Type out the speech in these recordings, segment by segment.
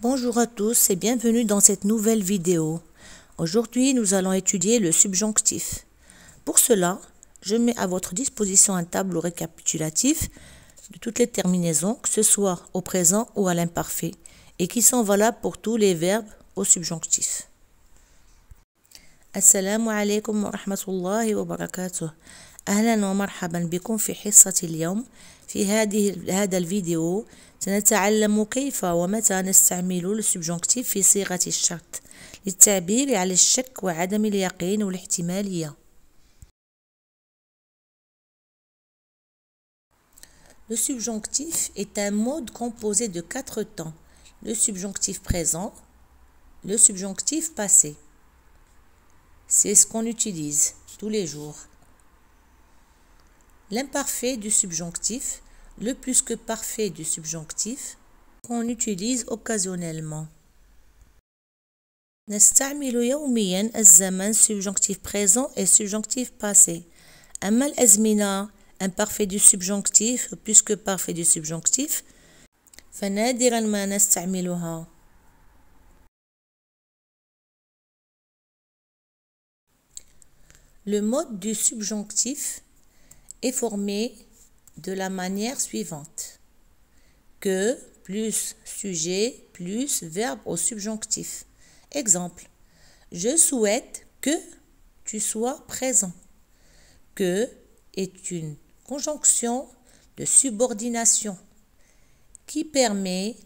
Bonjour à tous et bienvenue dans cette nouvelle vidéo. Aujourd'hui, nous allons étudier le subjonctif. Pour cela, je mets à votre disposition un tableau récapitulatif de toutes les terminaisons, que ce soit au présent ou à l'imparfait, et qui sont valables pour tous les verbes au subjonctif. Assalamu alaikum wa rahmatullahi wa barakatuh. أهلا ومرحبا بكم في حصة اليوم. في هذا الفيديو سنتعلم كيف ومتى نستعمل السبجونكتيف في صيغة الشرط للتعبير عن الشك وعدم اليقين والاحتمالية. Le subjonctif est un mode composé de 4 temps. Le subjonctif présent, le subjonctif passé. C'est ce qu'on utilise tous les jours. L'imparfait du subjonctif, le plus que parfait du subjonctif, qu'on utilise occasionnellement. نستعمل يوميا الزمن subjonctif présent et subjonctif passé. أما الأزمنة imparfait du subjonctif plus que parfait du subjonctif فنادرا ما نستعملها. Le mode du subjonctif est formé de la manière suivante. Que plus sujet plus verbe au subjonctif. Exemple. Je souhaite que tu sois présent. Que est une conjonction de subordination qui permet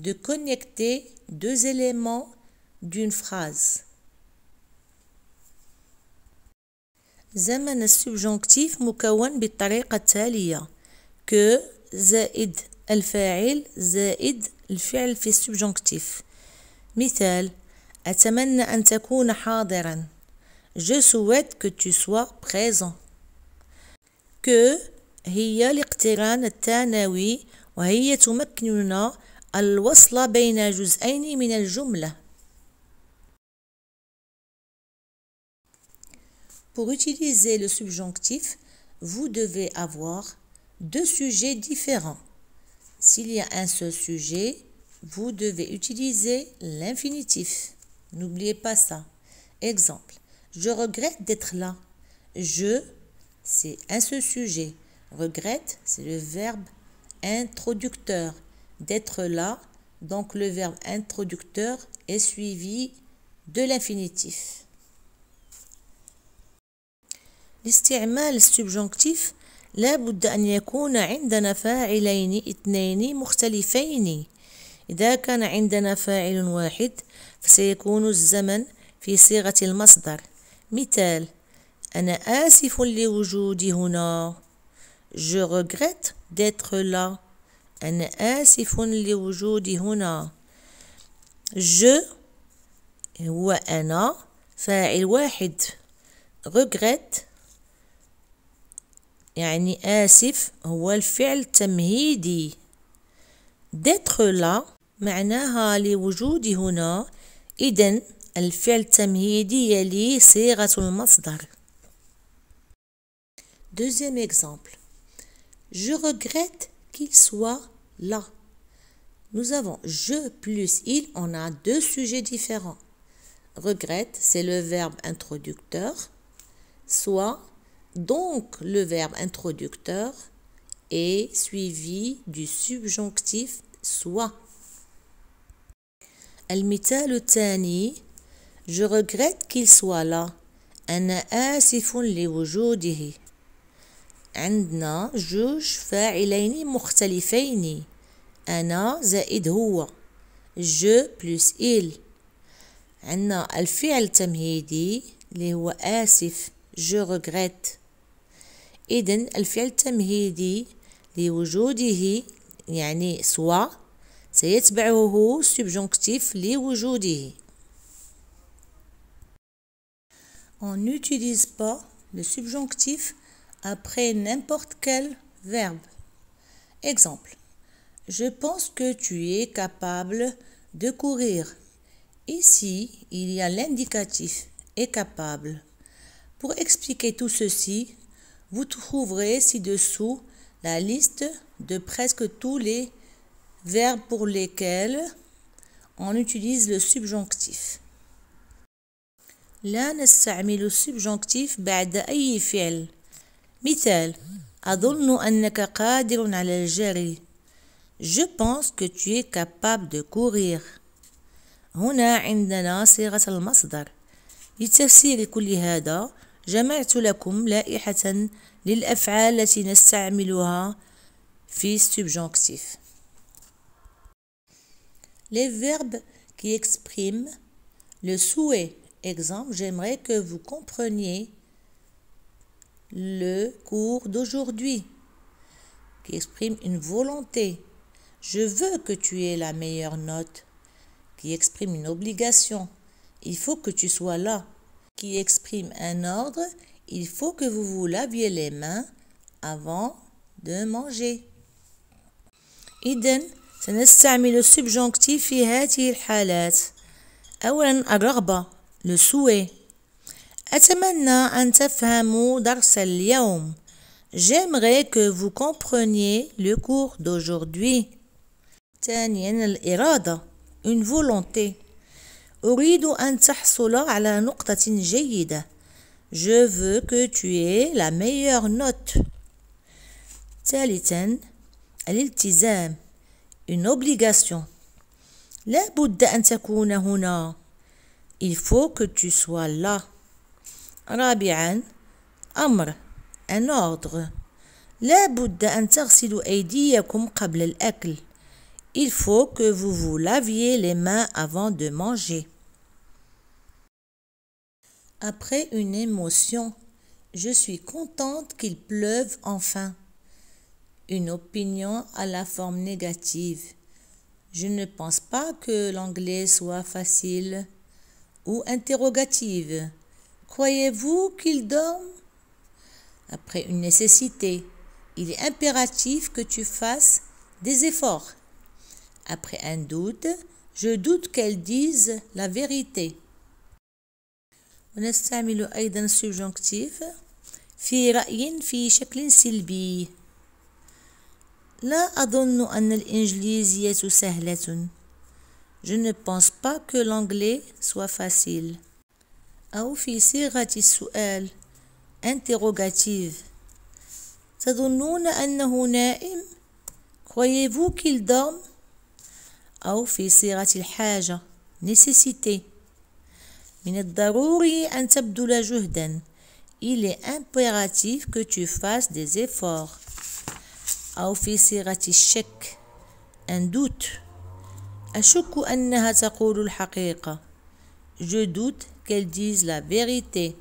de connecter deux éléments d'une phrase. زمن السبجونكتيف مكون بالطريقة التالية que زائد الفاعل زائد الفعل في السبجونكتيف. مثال أتمنى أن تكون حاضرا. Je souhaite que tu sois présent. que هي الاقتران الثانوي وهي تمكننا الوصل بين جزئين من الجملة. Pour utiliser le subjonctif, vous devez avoir deux sujets différents. S'il y a un seul sujet, vous devez utiliser l'infinitif. N'oubliez pas ça. Exemple, je regrette d'être là. Je, c'est un seul sujet. Regrette, c'est le verbe introducteur. D'être là, donc le verbe introducteur est suivi de l'infinitif. لاستعمال السبجونكتيف لا بد أن يكون عندنا فاعلين اثنين مختلفين. إذا كان عندنا فاعل واحد فسيكون الزمن في صيغة المصدر. مثال أنا آسف لوجودي هنا. Je regrette d'être là. أنا آسف لوجودي هنا. Je هو أنا فاعل واحد. regrette يعني آسف هو الفعل تمهيدي. d'être là معناها لوجودي هنا. إذن الفعل التمهيدي يلي صيغة المصدر. Deuxième exemple. Je regrette qu'il soit là. Nous avons je plus il, on a deux sujets différents. Regrette, c'est le verbe introducteur. Soit donc le verbe introducteur est suivi du subjonctif soit. المثال الثاني je regrette qu'il soit là. أنا آسف لوجوده. عندنا جوج فاعلين مختلفين. أنا زائد هو. je plus il. عندنا الفعل التمهيدي اللي هو آسف. je regrette. إذن الفعل التمهيدي لوجوده يعني soit سيتبعه subjonctif لوجوده. On n'utilise pas le subjonctif après n'importe quel verbe. Exemple. Je pense que tu es capable de courir. Ici, il y a l'indicatif est capable. Pour expliquer tout ceci, vous trouverez ci-dessous la liste de presque tous les verbes pour lesquels on utilise le subjonctif. لا نستعمل السبجونكتيف بعد أي فعل. مثال: أظن أنك قادر على الجري. Je pense que tu es capable de courir. هنا عندنا صيغة المصدر. لتفسير كل هذا جمعت لكم لائحة للأفعال التي نستعملها في subjonctif. Les verbes qui expriment le souhait. Exemple, j'aimerais que vous compreniez le cours d'aujourd'hui, qui exprime une volonté. Je veux que tu aies la meilleure note, qui exprime une obligation. Il faut que tu sois là, qui exprime un ordre. Il faut que vous vous laviez les mains avant de manger. إذن سنستعمل السبجونكتيف في هذه الحالات. أولا الرغبة، le souhait. أتمنى أن تفهموا درس اليوم. J'aimerais que vous compreniez le cours d'aujourd'hui. ثانيا الإرادة، une volonté. أريد أن تحصل على نقطة جيدة. Je veux que tu aies la meilleure note. ثالثا الالتزام، une obligation. لا بد أن تكون هنا. Il faut que tu sois là. رابعا أمر، un ordre. لا بد أن تغسلوا أيديكم قبل الأكل. Il faut que vous vous laviez les mains avant de manger. Après une émotion, je suis contente qu'il pleuve enfin. Une opinion à la forme négative. Je ne pense pas que l'anglais soit facile. Ou interrogative. Croyez-vous qu'il dorme? Après une nécessité, il est impératif que tu fasses des efforts. Après un doute, je doute qu'elle dise la vérité. ونستعمل أيضا subjonctif في رأي في شكل سلبي. لا أظن أن الإنجليزية سهلة. Je ne pense pas que l'anglais soit facile. أو في صيغة السؤال interrogative. تظنون أنه نائم؟ Croyez-vous qu'il dorme? أو في صيغة الحاجة nécessité. من الضروري أن تبذل جهدا. Il est impératif que tu fasses des efforts. أو في صيغة الشك un doute. أشك أنها تقول الحقيقة. Je doute qu'elle dise la vérité.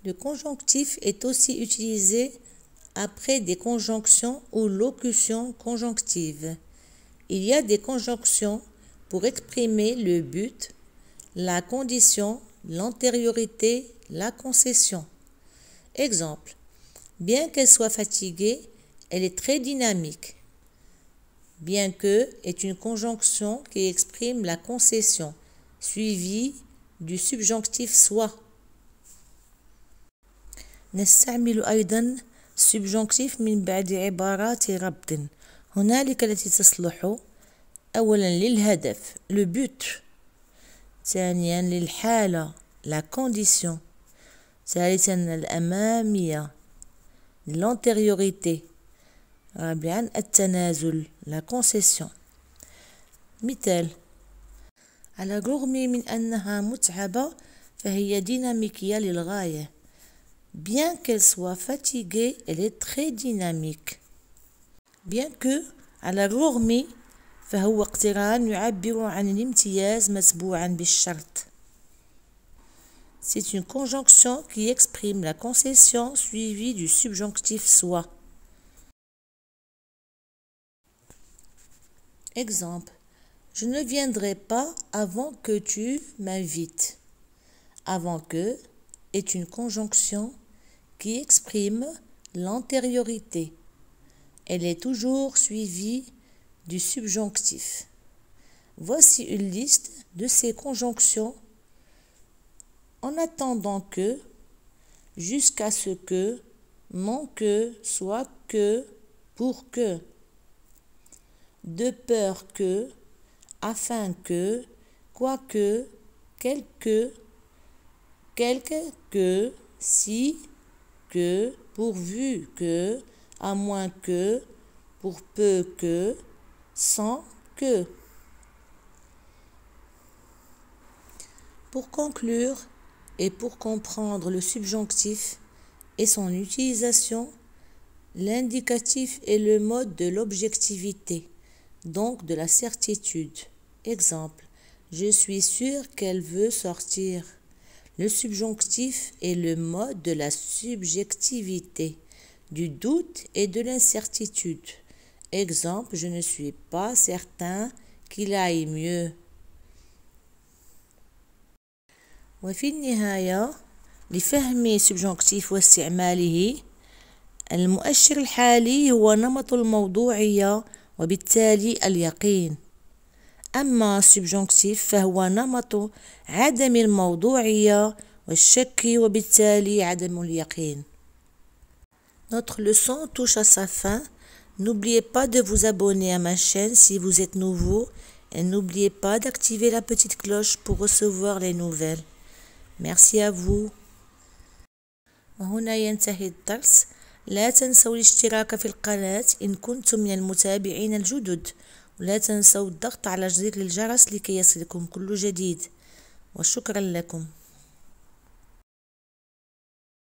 Le conjonctif est aussi utilisé après des conjonctions ou locutions conjonctives. Il y a des conjonctions pour exprimer le but, la condition, l'antériorité, la concession. Exemple, bien qu'elle soit fatiguée, elle est très dynamique. Bien que est une conjonction qui exprime la concession, suivie du subjonctif soit. نستعمل أيضا subjonctif من بعد عبارات ربط. هنالك التي تصلح أولا للهدف le but. ثانيا للحالة la condition. ثالثا الأمامية l'antériorité. رابعا التنازل la concession. مثال: على الرغم من أنها متعبة فهي ديناميكية للغاية. Bien qu'elle soit fatiguée, elle est très dynamique. Bien que على الرغم فهو اقتران يعبر عن الامتياز متبوعا بالشرط. C'est une conjonction qui exprime la concession suivie du subjonctif soit. Exemple: je ne viendrai pas avant que tu m'invites. Avant que est une conjonction qui exprime l'antériorité. Elle est toujours suivie du subjonctif. Voici une liste de ces conjonctions en attendant que, jusqu'à ce que, mon que, soit que, pour que, de peur que, afin que, quoique, quelque, que, si, que, pourvu que, à moins que, pour peu que, sans que. Pour conclure et pour comprendre le subjonctif et son utilisation, l'indicatif est le mode de l'objectivité, donc de la certitude. Exemple, je suis sûr qu'elle veut sortir. Le subjonctif est le mode de la subjectivité, du doute et de l'incertitude. Exemple, je ne suis pas certain qu'il aille mieux. وفي النهاية لفهم subjonctif واستعماله المؤشر الحالي هو نمط الموضوعية وبالتالي اليقين. أما subjonctif فهو نمط عدم الموضوعية والشك وبالتالي عدم اليقين. Notre leçon touche à sa fin. N'oubliez pas de vous abonner à ma chaîne si vous êtes nouveau et n'oubliez pas d'activer la petite cloche pour recevoir les nouvelles. Merci à vous. وهنا ينتهي الدرس. لا تنسوا الاشتراك في القناة إن كنتم من المتابعين الجدد ولا تنسوا الضغط على زر الجرس لكي يصلكم كل جديد وشكرا لكم.